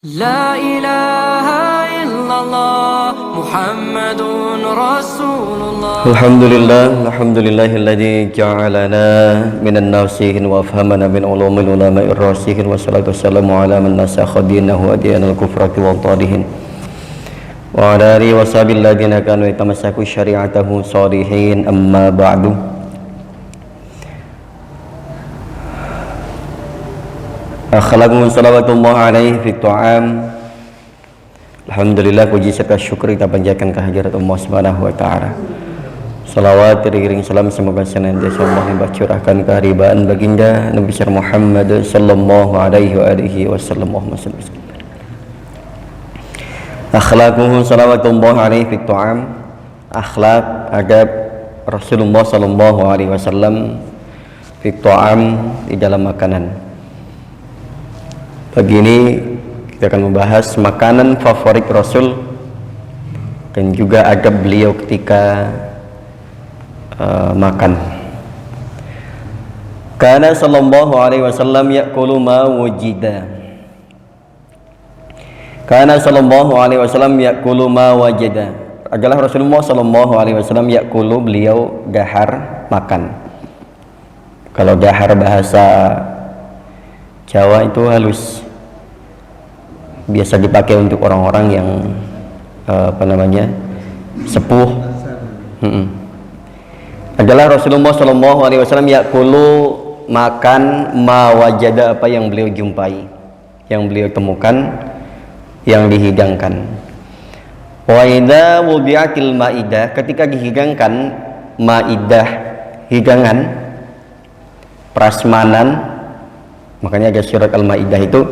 لا إله إلا الله محمد رسول الله. الحمد لله الذي جعلنا من الناسخين وافهمنا من علوم العلماء الراسخين والصلاة والسلام على من نسخ دينه ودين الكفرة والطالحين وعلى آله وصحبه الذين كانوا يتمسكوا شريعته صالحين. أما بعد. Akhlaqun salawatullah alaihi fi ta'am. Alhamdulillah, puji serta syukur kita panjatkan kehadirat Allah Subhanahu wa taala. Salawat diiringi salam semoga senantiasa Allah curahkan keharibaan baginda Nabi besar Muhammad sallallahu alaihi wasallam. Akhlaqun salawatullah alaihi fi ta'am. Akhlak adab Rasulullah sallallahu alaihi wasallam fi ta'am, di dalam makanan. Pagi ini kita akan membahas makanan favorit Rasul dan juga adab beliau ketika makan. Kana sallallahu alaihi wasallam ya'kulu ma wujida. Kana sallallahu alaihi wasallam ya'kulu ma wajada. Adalah Rasulullah sallallahu alaihi wasallam ya'kulu, beliau dahar, makan. Kalau dahar bahasa Jawa itu halus, biasa dipakai untuk orang-orang yang sepuh. Adalah Rasulullah Shallallahu Alaihi Wasallam yakulu, makan ma wajada, apa yang beliau jumpai, yang beliau temukan, yang dihidangkan. Wa idza wudi'atil maidah, ketika dihidangkan maidah, hidangan, prasmanan. Makanya ada surat Al-Maidah itu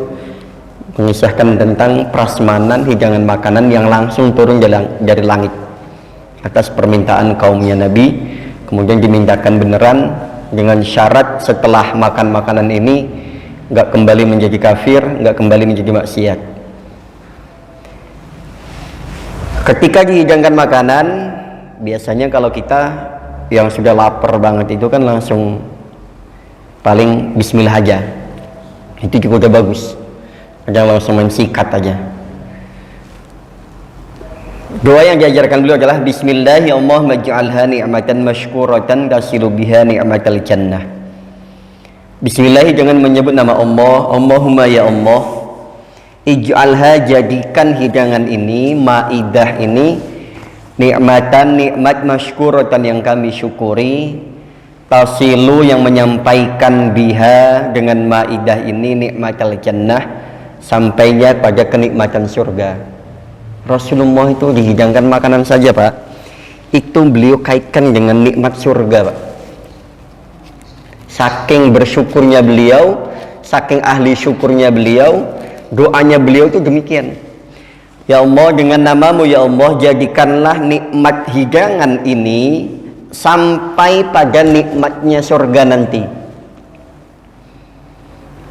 mengisahkan tentang prasmanan, hidangan makanan yang langsung turun dari langit atas permintaan kaumnya Nabi, kemudian dimintakan beneran dengan syarat setelah makan makanan ini nggak kembali menjadi kafir, nggak kembali menjadi maksiat. Ketika dihidangkan makanan, biasanya kalau kita yang sudah lapar banget itu kan langsung paling bismillah aja, itu juga udah bagus. Jangan langsung mensikat aja. Doa yang diajarkan beliau adalah Bismillahi Allahumma ij'alha ni'matan mashkuratan tasilu biha ni'matal jannah. Bismillahi, dengan menyebut nama Allah. Allahumma ya Allah, ij'alha, jadikan hidangan ini, maidah ini, ni'matan, nikmat, mashkuratan, yang kami syukuri, tasilu, yang menyampaikan biha, dengan maidah ini, ni'matal jannah, sampainya pada kenikmatan surga. Rasulullah itu dihidangkan makanan saja, Pak, itu beliau kaitkan dengan nikmat surga, Pak. Saking bersyukurnya beliau, saking ahli syukurnya beliau, doanya beliau itu demikian. Ya Allah, dengan namamu ya Allah, jadikanlah nikmat hidangan ini sampai pada nikmatnya surga nanti.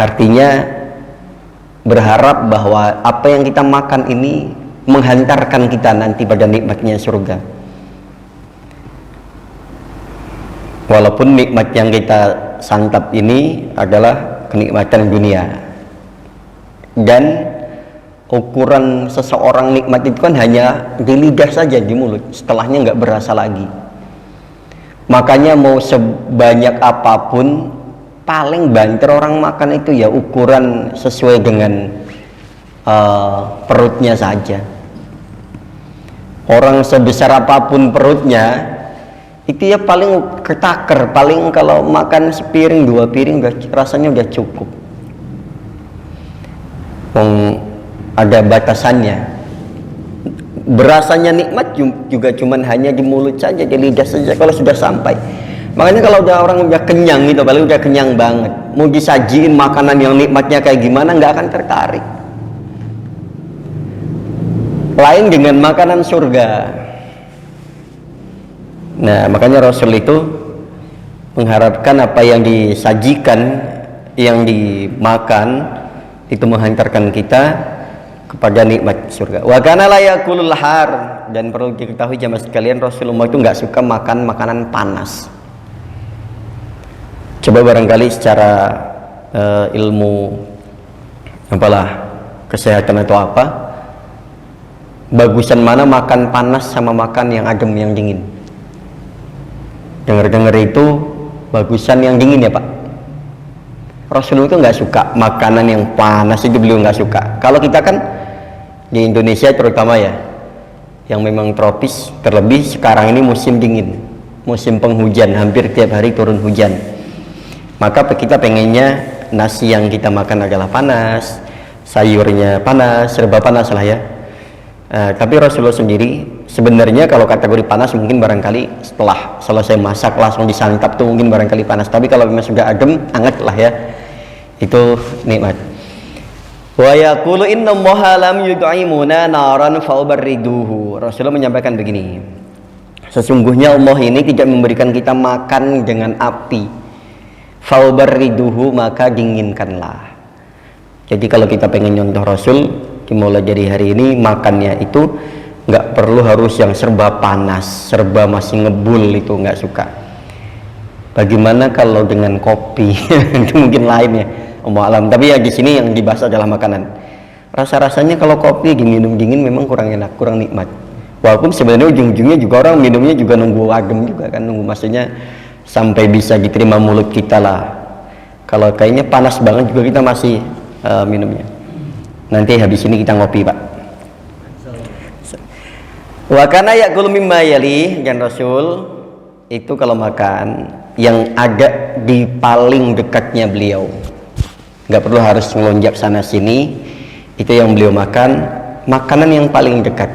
Artinya berharap bahwa apa yang kita makan ini menghantarkan kita nanti pada nikmatnya surga. Walaupun nikmat yang kita santap ini adalah kenikmatan dunia, dan ukuran seseorang nikmat itu kan hanya di lidah saja, di mulut, setelahnya nggak berasa lagi. Makanya mau sebanyak apapun, paling banter orang makan itu ya ukuran sesuai dengan perutnya saja. Orang sebesar apapun perutnya itu ya paling ketaker, paling kalau makan sepiring dua piring rasanya udah cukup. Ada batasannya. Berasanya nikmat juga cuman hanya di mulut saja, di lidah saja kalau sudah sampai. Makanya kalau udah orang udah kenyang gitu, paling udah kenyang banget, mau disajiin makanan yang nikmatnya kayak gimana nggak akan tertarik. Lain dengan makanan surga. Nah, makanya Rasul itu mengharapkan apa yang disajikan, yang dimakan itu menghantarkan kita kepada nikmat surga. Wa kana la yakulul har, dan perlu diketahui jamaah sekalian, Rasulullah itu nggak suka makan makanan panas. Coba barangkali secara ilmu kesehatan atau apa, bagusan mana makan panas sama makan yang adem yang dingin? Dengar-dengar itu bagusan yang dingin ya Pak. Rasulullah itu nggak suka makanan yang panas, itu beliau nggak suka. Kalau kita kan di Indonesia terutama ya, yang memang tropis, terlebih sekarang ini musim dingin, musim penghujan, hampir tiap hari turun hujan. Maka kita pengennya nasi yang kita makan adalah panas, sayurnya panas, serba panas lah ya. Tapi Rasulullah sendiri sebenarnya kalau kategori panas mungkin barangkali setelah selesai masak langsung disantap tuh mungkin barangkali panas. Tapi kalau memang sudah adem, hangat lah ya, itu nikmat. Wa yaqulu innallaha lam yud'imuna naran fa'ubarriduhu. Rasulullah menyampaikan begini, sesungguhnya Allah ini tidak memberikan kita makan dengan api, fa'ubarriduhu, maka dinginkanlah. Jadi kalau kita pengen nyontoh Rasul, dimulai dari hari ini makannya itu nggak perlu harus yang serba panas, serba masih ngebul, itu nggak suka. Bagaimana kalau dengan kopi? Itu mungkin lain ya, alam. Tapi ya di sini yang dibahas adalah makanan. Rasa-rasanya kalau kopi diminum dingin memang kurang enak, kurang nikmat. Walaupun sebenarnya ujung-ujungnya juga orang minumnya juga nunggu adem juga kan, nunggu maksudnya sampai bisa diterima mulut kita lah. Kalau kayaknya panas banget juga kita masih minumnya. Nanti habis ini kita ngopi Pak. Wa kana yaqulu mimma yali, dan Rasul itu kalau makan yang ada di paling dekatnya beliau, nggak perlu harus melonjak sana sini, itu yang beliau makan, makanan yang paling dekat.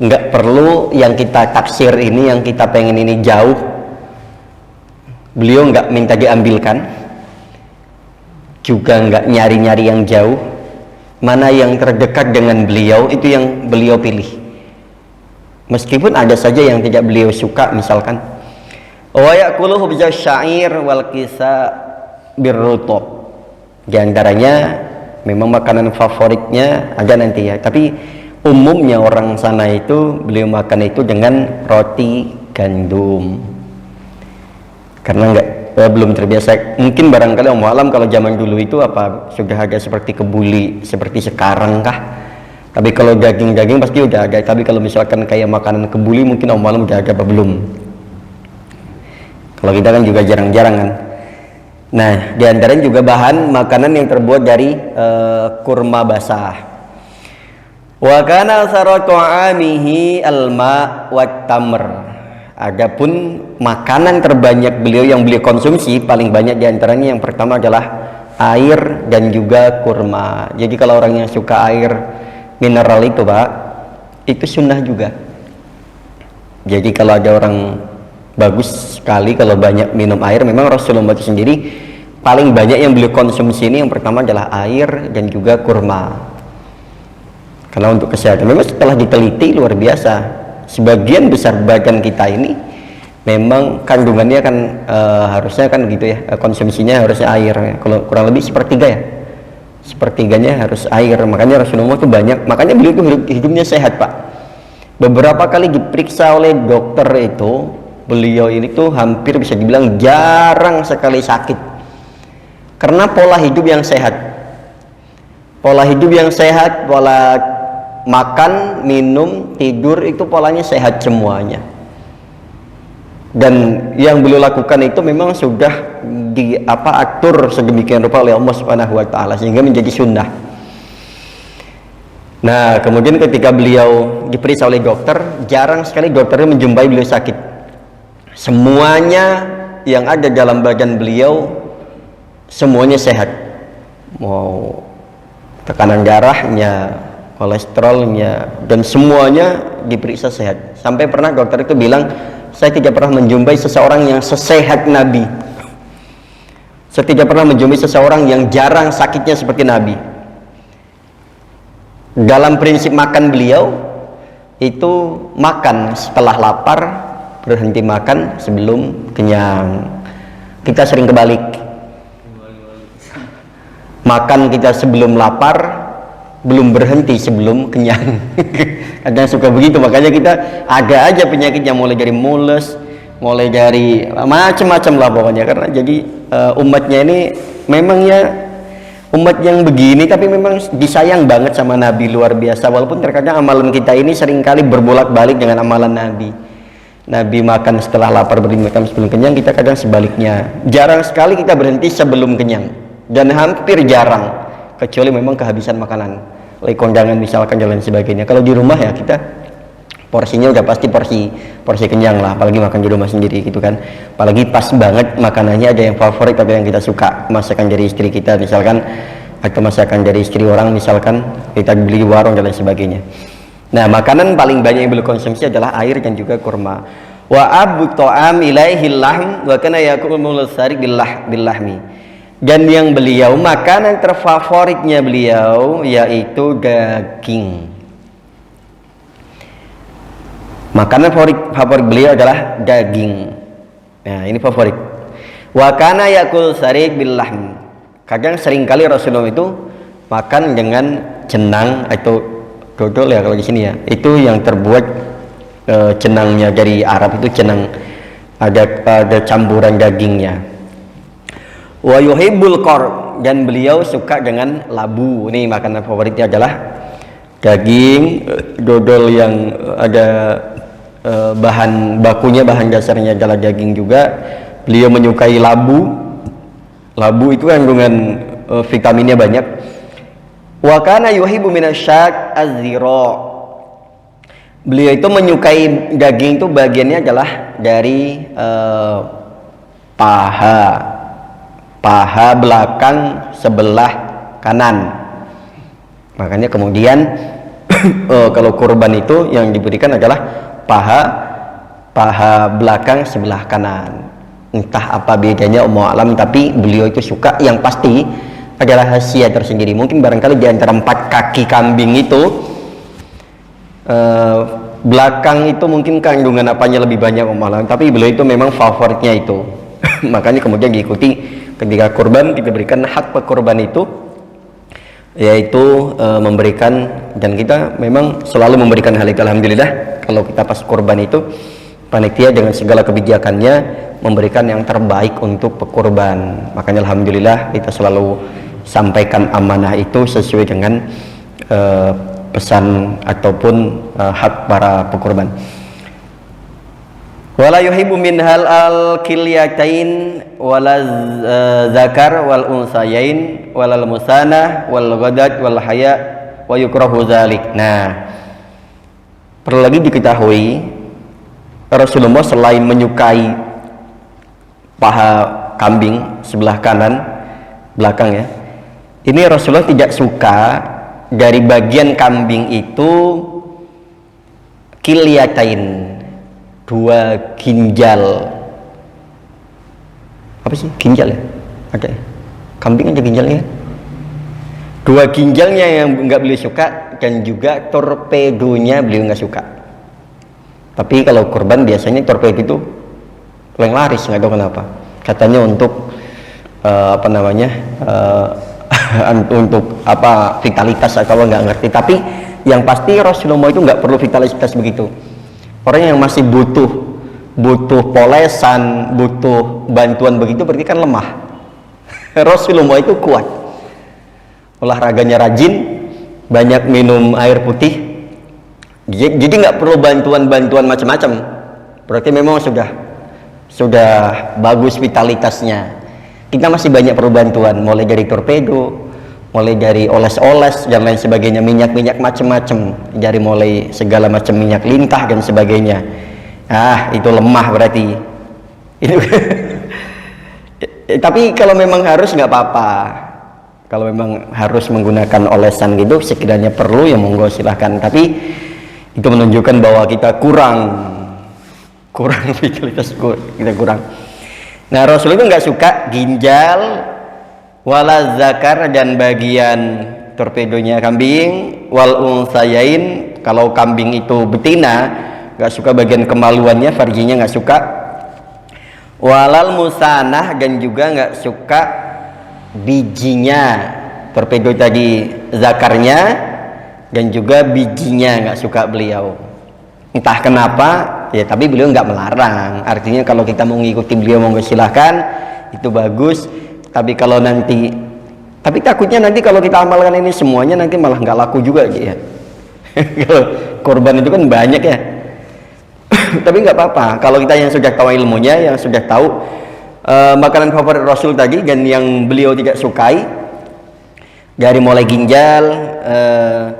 Nggak perlu yang kita taksir ini, yang kita pengen ini jauh, beliau nggak minta diambilkan, juga nggak nyari-nyari yang jauh. Mana yang terdekat dengan beliau itu yang beliau pilih, meskipun ada saja yang tidak beliau suka, misalkan wa ya'kuluhu bisya'ir wal kisa birrutab. Di antaranya memang makanan favoritnya ada nanti ya, tapi umumnya orang sana itu beliau makan itu dengan roti gandum, karena belum terbiasa. Mungkin barangkali alam kalau zaman dulu itu apa sudah ada seperti kebuli seperti sekarang kah? Tapi kalau daging-daging pasti udah ada. Tapi kalau misalkan kayak makanan kebuli mungkin alam udah ada apa belum? Kalau kita kan juga jarang-jarang kan. Nah, diantaranya juga bahan makanan yang terbuat dari kurma basah. Wa kana saratu'amihi alma wat tamr. Adapun makanan terbanyak beliau yang beliau konsumsi paling banyak diantaranya yang pertama adalah air dan juga kurma. Jadi kalau orang yang suka air mineral itu Pak, itu sunnah juga. Jadi kalau ada orang bagus sekali kalau banyak minum air, memang Rasulullah itu sendiri paling banyak yang beliau konsumsi ini yang pertama adalah air dan juga kurma. Karena untuk kesehatan memang setelah diteliti luar biasa, sebagian besar badan kita ini memang kandungannya kan harusnya kan gitu ya, konsumsinya harusnya air ya. Kalau kurang lebih sepertiga ya, sepertiganya harus air. Makanya Rasulullah itu banyak, makanya beliau itu hidupnya sehat Pak. Beberapa kali diperiksa oleh dokter itu, beliau ini tuh hampir bisa dibilang jarang sekali sakit, karena pola hidup yang sehat. Pola hidup yang sehat, pola makan, minum, tidur itu polanya sehat semuanya. Dan yang beliau lakukan itu memang sudah atur sedemikian rupa oleh Allah Subhanahu wa taala sehingga menjadi sunnah. Nah, kemudian ketika beliau diperiksa oleh dokter, jarang sekali dokternya menjumpai beliau sakit. Semuanya yang ada dalam badan beliau semuanya sehat. Mau tekanan darahnya, kolesterolnya, dan semuanya diperiksa sehat. Sampai pernah dokter itu bilang, saya tidak pernah menjumpai seseorang yang sesehat Nabi. Saya tidak pernah menjumpai seseorang yang jarang sakitnya seperti Nabi. Dalam prinsip makan beliau itu makan setelah lapar, berhenti makan sebelum kenyang. Kita sering kebalik, makan kita sebelum lapar, belum berhenti sebelum kenyang. Kadang suka begitu, makanya kita ada aja penyakitnya, mulai dari mules, mulai dari macam-macam lah pokoknya. Karena jadi umatnya ini memangnya umat yang begini tapi memang disayang banget sama Nabi, luar biasa. Walaupun terkadang amalan kita ini seringkali berbolak-balik dengan amalan Nabi. Nabi makan setelah lapar, berhenti makan sebelum kenyang. Kita kadang sebaliknya, jarang sekali kita berhenti sebelum kenyang, dan hampir jarang kecuali memang kehabisan makanan, oleh kondangan misalkan dan lain sebagainya. Kalau di rumah ya kita porsinya udah pasti porsi kenyang lah, apalagi makan di rumah sendiri gitu kan. Apalagi pas banget makanannya ada yang favorit atau yang kita suka, masakan dari istri kita misalkan, atau masakan dari istri orang misalkan, kita beli di warung dan lain sebagainya. Nah, makanan paling banyak yang beliau konsumsi adalah air dan juga kurma. Wa abu ta'am ilaihi lahm wa kana yakulul sarik billahmi. Dan yang beliau, makanan terfavoritnya beliau yaitu daging. Makanan favorit beliau adalah daging. Nah, ini favorit. Wa kana yakul sarik billahm. Kadang seringkali Rasulullah itu makan dengan jenang atau dodol ya kalau di sini ya. Itu yang terbuat jenangnya dari Arab, itu jenang, ada campuran dagingnya. Wa yuhibbul qar, dan beliau suka dengan labu. Ini makanan favoritnya adalah daging, dodol yang ada bahan bakunya, bahan dasarnya adalah daging juga. Beliau menyukai labu. Labu itu kandungan vitaminnya banyak. Wa kana yuhibbu minasyak az-zira. Beliau itu menyukai daging itu bagiannya adalah dari paha belakang sebelah kanan. Makanya kemudian kalau kurban itu yang diberikan adalah paha belakang sebelah kanan. Entah apa bedanya Allahu a'lam, tapi beliau itu suka, yang pasti adalah rahasia tersendiri. Mungkin barangkali di antara 4 kaki kambing itu belakang itu mungkin kandungan apanya lebih banyak Allahu a'lam, tapi beliau itu memang favoritnya itu. Makanya kemudian diikuti ketika kurban, kita berikan hak pekurban itu, yaitu memberikan, dan kita memang selalu memberikan hal itu. Alhamdulillah kalau kita pas kurban itu panitia dengan segala kebijakannya memberikan yang terbaik untuk pekurban. Makanya alhamdulillah kita selalu sampaikan amanah itu sesuai dengan pesan ataupun hak para pekurban. Wala yuhibbu minhal al-kilyatain wala zakar wal unsayain walal musanah wal ghadat wal haya wa yukrahu zalik. Nah, perlu lagi diketahui, Rasulullah selain menyukai paha kambing sebelah kanan belakang ya, ini Rasulullah tidak suka dari bagian kambing itu kilyatain, 2 ginjal. Apa sih ginjal ya? Ada ya? Kambing ada ginjalnya. 2 ginjalnya yang nggak beliau suka, dan juga torpedonya beliau nggak suka. Tapi kalau kurban biasanya torpedo itu paling laris, nggak tahu kenapa. Katanya untuk apa namanya, untuk apa, vitalitas atau nggak ngerti. Tapi yang pasti Rasulullah itu nggak perlu vitalitas begitu. Orang yang masih butuh polesan, butuh bantuan begitu, berarti kan lemah. Rasulullah itu kuat, olahraganya rajin, banyak minum air putih, jadi nggak perlu bantuan macam-macam. Berarti memang sudah bagus vitalitasnya. Kita masih banyak perlu bantuan, mulai dari torpedo, mulai dari oles-oles dan lain sebagainya, minyak macam-macam, dari mulai segala macam minyak lintah dan sebagainya. Itu lemah berarti itu. Tapi kalau memang harus nggak apa-apa, kalau memang harus menggunakan olesan gitu sekiranya perlu, ya monggo silahkan. Tapi itu menunjukkan bahwa kita kurang vitalitas, kita kurang. Nah, Rasul itu nggak suka ginjal wala zakar, dan bagian torpedonya kambing, wal unsayain, kalau kambing itu betina nggak suka bagian kemaluannya, farjinya nggak suka, walal musanah, dan juga nggak suka bijinya. Torpedo tadi zakarnya, dan juga bijinya nggak suka beliau. Entah kenapa ya, tapi beliau nggak melarang. Artinya kalau kita mau mengikuti beliau monggo silahkan, itu bagus. Tapi kalau nanti Tapi takutnya nanti kalau kita amalkan ini semuanya nanti malah nggak laku juga ya. Kalau korban itu kan banyak ya. Tapi nggak apa-apa kalau kita yang sudah tahu ilmunya, yang sudah tahu makanan favorit Rasul tadi dan yang beliau tidak sukai, dari mulai ginjal,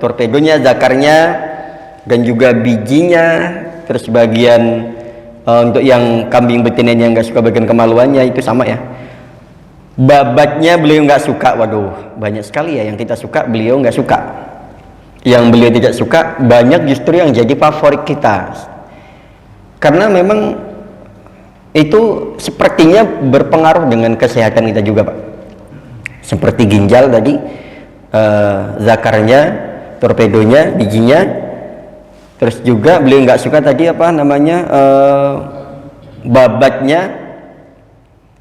torpedonya, zakarnya, dan juga bijinya, terus bagian untuk yang kambing betina yang nggak suka bagian kemaluannya itu sama ya. Babatnya beliau nggak suka. Waduh, banyak sekali ya yang kita suka beliau nggak suka. Yang beliau tidak suka banyak justru yang jadi favorit kita, karena memang itu sepertinya berpengaruh dengan kesehatan kita juga, Pak. Seperti ginjal tadi, zakarnya, torpedonya, bijinya. Terus juga beliau nggak suka tadi apa namanya,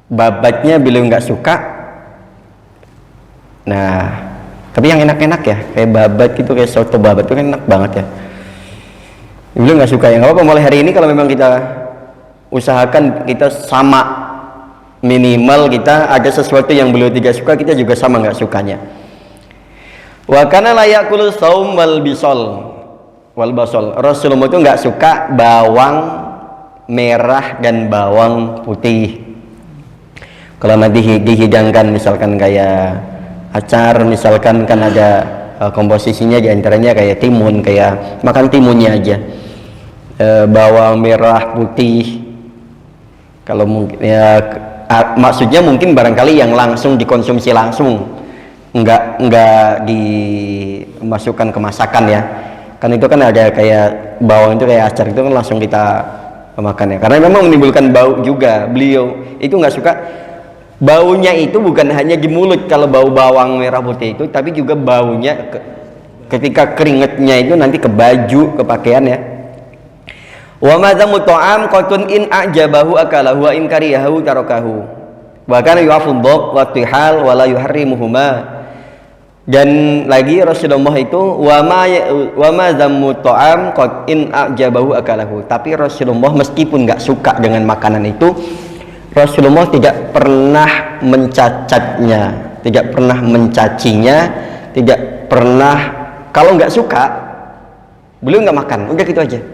babatnya beliau nggak suka. Nah, tapi yang enak-enak ya, kayak babat gitu, kayak soto babat itu kan enak banget ya. Beliau nggak suka. Ya nggak apa-apa, mulai hari ini kalau memang kita usahakan kita sama, minimal kita ada sesuatu yang beliau tidak suka, kita juga sama nggak sukanya. Wa kana la yaqulu saum wal basol. Rasulullah itu nggak suka bawang merah dan bawang putih. Kalau nanti dihidangkan misalkan kayak acar, misalkan kan ada komposisinya diantaranya kayak timun, kayak makan timunnya aja, bawang merah putih. Kalau mungkin ya maksudnya mungkin barangkali yang langsung dikonsumsi langsung, enggak dimasukkan ke masakan ya. Kan itu kan ada kayak bawang itu kayak acar itu kan langsung kita makan ya. Karena memang menimbulkan bau juga. Beliau itu nggak suka baunya itu bukan hanya di mulut kalau bau bawang merah putih itu, tapi juga baunya ketika keringetnya itu nanti ke baju, ke pakaian ya. Wa madzamu ta'am qatun in a'jabahu akalahu wa in karihahu tarakahu. Wa kana yu'afudhu wa tihal wa la yuharrimuhuma. Dan lagi Rasulullah itu wa ma zammu ta'am qad in a'jabahu akalahu. Tapi Rasulullah meskipun nggak suka dengan makanan itu, Rasulullah tidak pernah mencacatnya, tidak pernah mencacinya, tidak pernah, kalau nggak suka beliau nggak makan, udah gitu aja.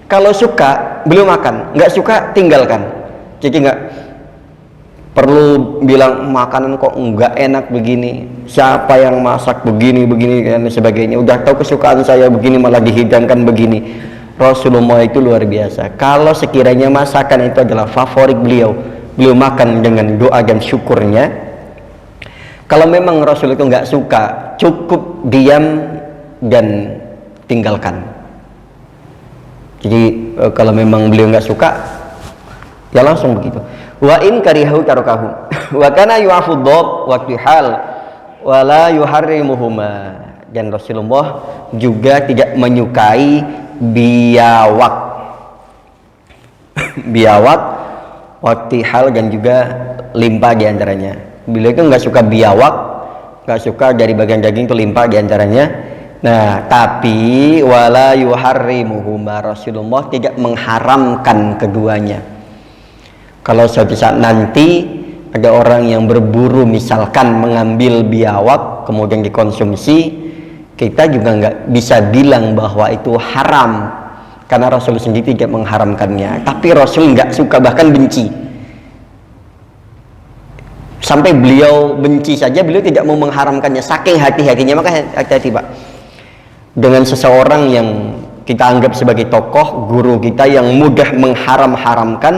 Kalau suka beliau makan, nggak suka tinggalkan. Jadi nggak perlu bilang makanan kok nggak enak begini, siapa yang masak begini dan sebagainya, udah tahu kesukaan saya begini malah dihidangkan begini. Rasulullah itu luar biasa. Kalau sekiranya masakan itu adalah favorit beliau, beliau makan dengan doa dan syukurnya. Kalau memang Rasul itu nggak suka, cukup diam dan tinggalkan. Jadi kalau memang beliau nggak suka, ya langsung begitu. Wa in karihahu tarakahu. Wa kana yu'afudhu wa tihal wa la yuharrimuhuma. Dan Rasulullah juga tidak menyukai biawak, waktihal dan juga limpa diantaranya. Beliau itu nggak suka biawak, nggak suka dari bagian daging itu limpa diantaranya. Nah, tapi wala yuharrimuhuma, Rasulullah tidak mengharamkan keduanya. Kalau suatu saat nanti ada orang yang berburu misalkan mengambil biawak kemudian dikonsumsi, kita juga nggak bisa bilang bahwa itu haram, karena Rasul sendiri tidak mengharamkannya. Tapi Rasul nggak suka, bahkan benci. Sampai beliau benci saja, beliau tidak mau mengharamkannya, saking hati-hatinya. Maka hati-hati, Pak, dengan seseorang yang kita anggap sebagai tokoh, guru kita, yang mudah mengharam-haramkan,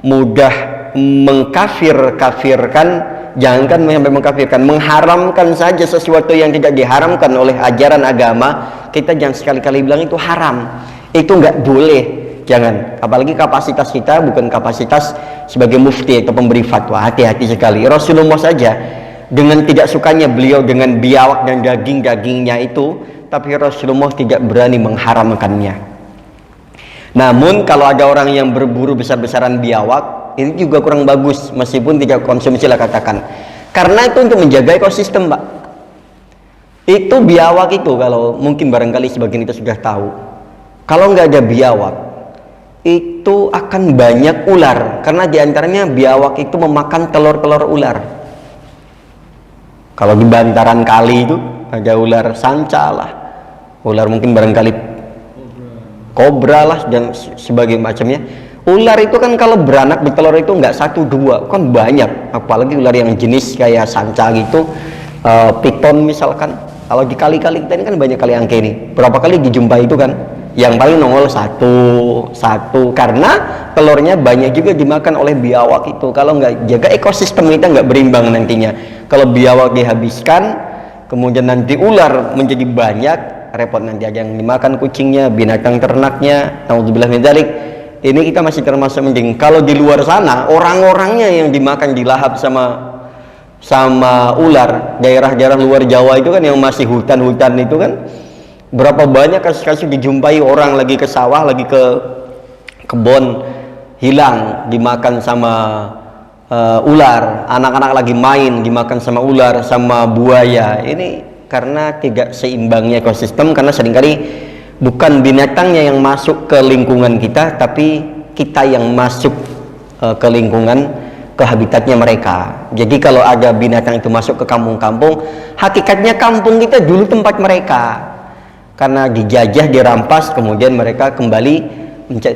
mudah mengkafir-kafirkan. Jangankan sampai mengkafirkan, mengharamkan saja sesuatu yang tidak diharamkan oleh ajaran agama, kita jangan sekali-kali bilang itu haram, itu nggak boleh, jangan. Apalagi kapasitas kita bukan kapasitas sebagai mufti atau pemberi fatwa. Hati-hati sekali. Rasulullah saja dengan tidak sukanya beliau dengan biawak dan daging-dagingnya itu, tapi Rasulullah tidak berani mengharamkannya. Namun kalau ada orang yang berburu besar-besaran biawak, ini juga kurang bagus, meskipun tidak konsumsi lah katakan, karena itu untuk menjaga ekosistem, Pak. Itu biawak itu, kalau mungkin barangkali sebagian kita sudah tahu, kalau nggak ada biawak itu akan banyak ular, karena diantaranya biawak itu memakan telur-telur ular. Kalau di bantaran kali itu ada ular sanca lah, ular mungkin barangkali kobra lah dan sebagai macamnya. Ular itu kan kalau beranak bertelur itu nggak satu dua, kan banyak. Apalagi ular yang jenis kayak sanca gitu, piton misalkan. Kalau di kali-kali kita ini kan banyak kali angke ini. Berapa kali dijumpai itu kan? Yang paling nongol satu karena telurnya banyak juga dimakan oleh biawak itu. Kalau nggak jaga ekosistem kita nggak berimbang nantinya. Kalau biawak dihabiskan, kemudian nanti ular menjadi banyak, repot nanti aja yang dimakan kucingnya, binatang ternaknya. Naudzubillah min dzalik. Ini kita masih termasuk mending. Kalau di luar sana orang-orangnya yang dimakan dilahap sama ular, daerah-daerah luar Jawa itu kan yang masih hutan-hutan itu kan, berapa banyak kasus-kasus dijumpai orang lagi ke sawah, lagi ke kebun, hilang dimakan sama ular, anak-anak lagi main dimakan sama ular, sama buaya. Ini karena tidak seimbangnya ekosistem, karena seringkali bukan binatangnya yang masuk ke lingkungan kita, tapi kita yang masuk ke lingkungan, ke habitatnya mereka. Jadi kalau ada binatang itu masuk ke kampung-kampung, hakikatnya kampung kita dulu tempat mereka, karena dijajah, dirampas, kemudian mereka kembali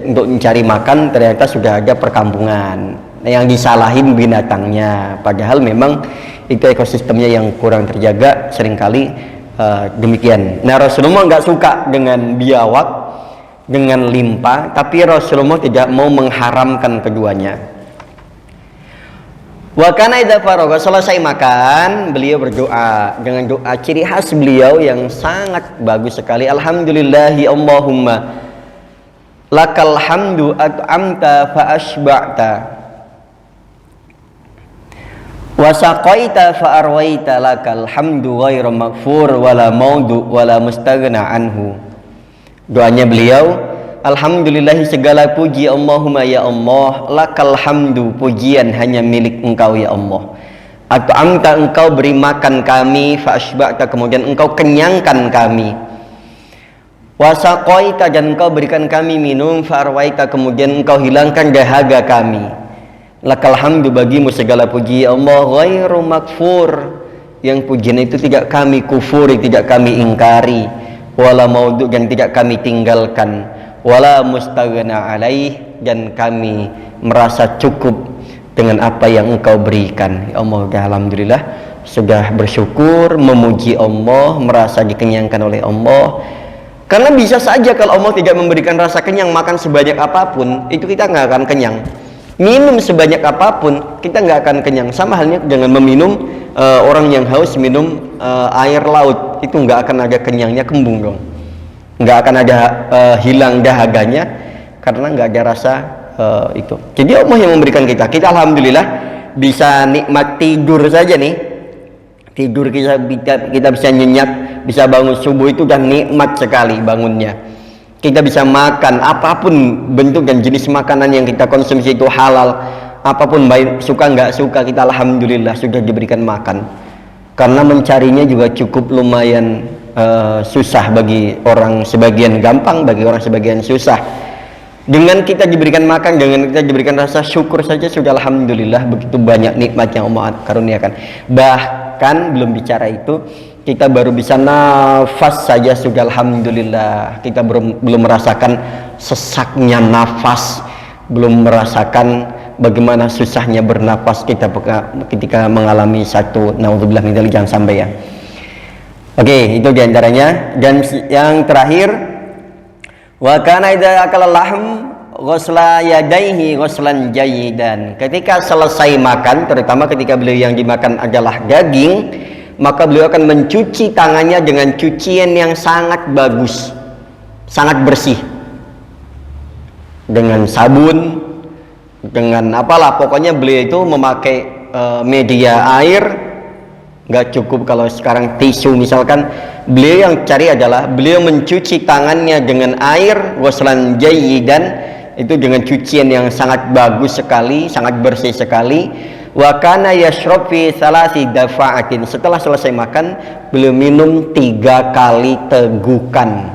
untuk mencari makan, ternyata sudah ada perkampungan. Yang disalahin binatangnya, padahal memang itu ekosistemnya yang kurang terjaga seringkali. Demikian. Nah, Rasulullah nggak suka dengan biawak, dengan limpa, tapi Rasulullah tidak mau mengharamkan keduanya. Wa kana idza faragha, selesai makan beliau berdoa dengan doa ciri khas beliau yang sangat bagus sekali. Alhamdulillahi Allahumma lakal hamdu at'amta fa asba'ta wa saqaita fa arwaita, lakal hamdu ghairu maghfur wala maudu wala mustaghna anhu. Doanya beliau, alhamdulillah segala puji Allahumma ya Allah, lakal hamdu, pujian hanya milik engkau ya Allah. At'amta, engkau beri makan kami, fa asba'ta, kemudian engkau kenyangkan kami. Wa saqaita, dan engkau berikan kami minum, fa arwaita, kemudian engkau hilangkan dahaga kami. Lakal hamdu, bagimu segala puji ya Allah, ghairu makfur, yang pujian itu tidak kami kufuri, tidak kami ingkari, wala maudu, dan tidak kami tinggalkan, wala mustaghna alaih, dan kami merasa cukup dengan apa yang engkau berikan ya Allah. Alhamdulillah, sudah bersyukur, memuji Allah, merasa dikenyangkan oleh Allah. Karena bisa saja kalau Allah tidak memberikan rasa kenyang, makan sebanyak apapun itu kita nggak akan kenyang. Minum sebanyak apapun kita nggak akan kenyang. Sama halnya dengan meminum, orang yang haus minum air laut itu nggak akan ada kenyangnya, kembung dong, nggak akan ada hilang dahaganya, karena nggak ada rasa itu. Jadi Allah yang memberikan kita alhamdulillah bisa nikmat tidur saja nih, tidur kita bisa nyenyak, bisa bangun subuh, itu dan nikmat sekali bangunnya. Kita bisa makan apapun bentuk dan jenis makanan yang kita konsumsi itu halal, apapun, baik suka nggak suka, kita alhamdulillah sudah diberikan makan. Karena mencarinya juga cukup lumayan susah bagi orang sebagian, gampang bagi orang sebagian susah. Dengan kita diberikan makan, dengan kita diberikan rasa syukur saja sudah alhamdulillah, begitu banyak nikmat yang Allah karuniakan. Bahkan belum bicara itu, kita baru bisa nafas saja sudah alhamdulillah. Kita belum merasakan sesaknya nafas, belum merasakan bagaimana susahnya bernafas kita ketika mengalami satu, naudzubillah min dzalik, jangan sampai ya. Oke, itu diantaranya. Dan yang terakhir, wa kana idza akala lahm ghusla yadaihi ghuslan jayidan. Ketika selesai makan, terutama ketika beliau yang dimakan adalah daging, maka beliau akan mencuci tangannya dengan cucian yang sangat bagus, sangat bersih, dengan sabun, dengan apalah, pokoknya beliau itu memakai media air. Nggak cukup kalau sekarang tisu misalkan, beliau yang cari adalah beliau mencuci tangannya dengan air ghuslan jayyidan, itu dengan cucian yang sangat bagus sekali, sangat bersih sekali. Wa kana yashrab fi salasi dafa'atin, setelah selesai makan beliau minum 3 kali tegukan.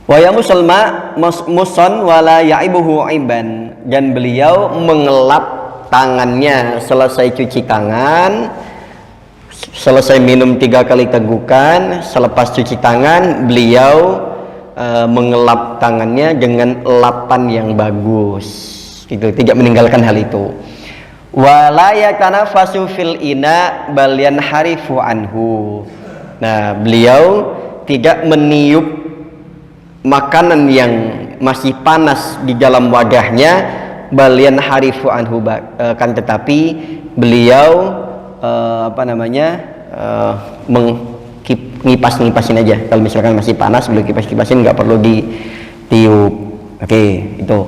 Wa ya muslima muson wala ya'ibuhu iban, dan beliau mengelap tangannya selesai cuci tangan, Selesai minum 3 kali tegukan, selepas cuci tangan, beliau mengelap tangannya dengan lapan yang bagus. Itu tidak meninggalkan hal itu. Wala yatanafasu fil ina bal yanharifu anhu. Nah, beliau tidak meniup makanan yang masih panas di dalam wadahnya, bal yanharifu anhu, kan tetapi beliau ngipas-ngipasin aja. Kalau misalkan masih panas, beliau kipas-kipasin, nggak perlu ditiup. Oke, itu.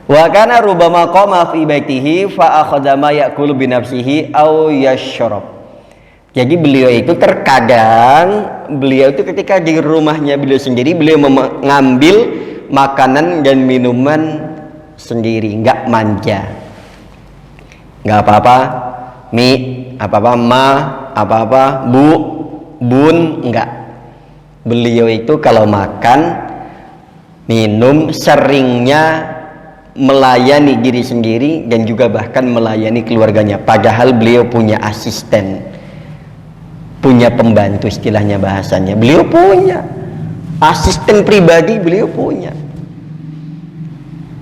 Wa kana rubama qama fi baitihi fa akhadha ma ya'kulu bi nafsihi aw yashrab. Jadi beliau itu terkadang beliau itu ketika di rumahnya beliau sendiri, beliau mengambil makanan dan minuman sendiri, nggak manja. Nggak apa-apa mi, apa-apa ma, apa-apa bu, bun, enggak. Beliau itu kalau makan, minum, seringnya melayani diri sendiri dan juga bahkan melayani keluarganya. Padahal beliau punya asisten, punya pembantu, istilahnya bahasanya. Beliau punya asisten pribadi, beliau punya.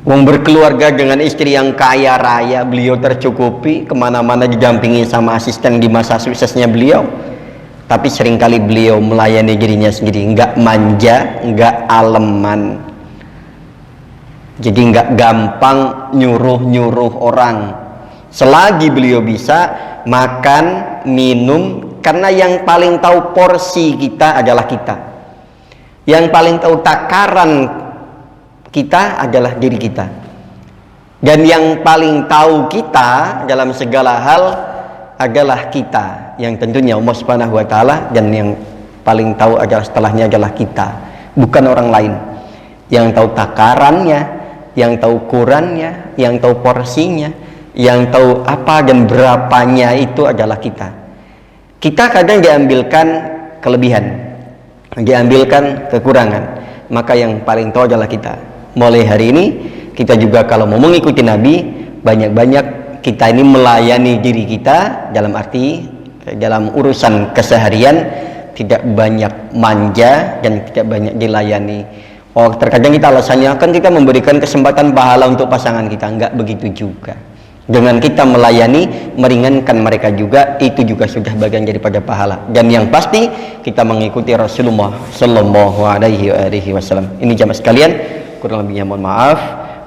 Berkeluarga dengan istri yang kaya raya, beliau tercukupi, kemana-mana didampingi sama asisten di masa suksesnya beliau. Tapi seringkali beliau melayani dirinya sendiri, nggak manja, nggak aleman. Jadi nggak gampang nyuruh-nyuruh orang. Selagi beliau bisa makan, minum, karena yang paling tahu porsi kita adalah kita. Yang paling tahu takaran kita adalah diri kita, dan yang paling tahu kita dalam segala hal adalah kita, yang tentunya Allah Subhanahu wa Ta'ala, dan yang paling tahu adalah setelahnya adalah kita, bukan orang lain. Yang tahu takarannya, yang tahu ukurannya, yang tahu porsinya, yang tahu apa dan berapanya itu adalah kita. Kita kadang diambilkan kelebihan, diambilkan kekurangan, maka yang paling tahu adalah kita. Mulai hari ini kita juga kalau mau mengikuti Nabi, banyak-banyak kita ini melayani diri kita, dalam arti dalam urusan keseharian tidak banyak manja dan tidak banyak dilayani. Terkadang kita alasannya kan kita memberikan kesempatan pahala untuk pasangan kita, enggak begitu juga. Dengan kita melayani, meringankan mereka juga, itu juga sudah bagian daripada pahala. Dan yang pasti kita mengikuti Rasulullah Sallallahu Alaihi Wasallam. Ini jamaah sekalian, kurang lebihnya mohon maaf.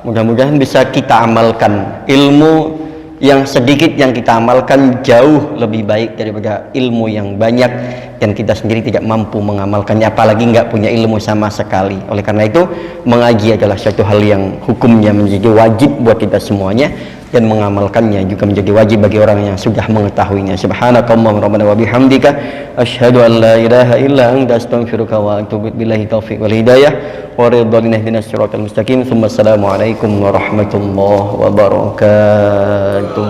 Mudah-mudahan bisa kita amalkan ilmu yang sedikit yang kita amalkan jauh lebih baik daripada ilmu yang banyak dan kita sendiri tidak mampu mengamalkannya, apalagi nggak punya ilmu sama sekali. Oleh karena itu, mengaji adalah suatu hal yang hukumnya menjadi wajib buat kita semuanya, dan mengamalkannya juga menjadi wajib bagi orang yang sudah mengetahuinya. Subhanakallahumma rabbana wa bihamdika asyhadu an la ilaha illa anta astaghfiruka wa atubu billahi taufiq wal hidayah wa ridwanina ihdinas siratal mustaqim. Assalamualaikum warahmatullahi wabarakatuh.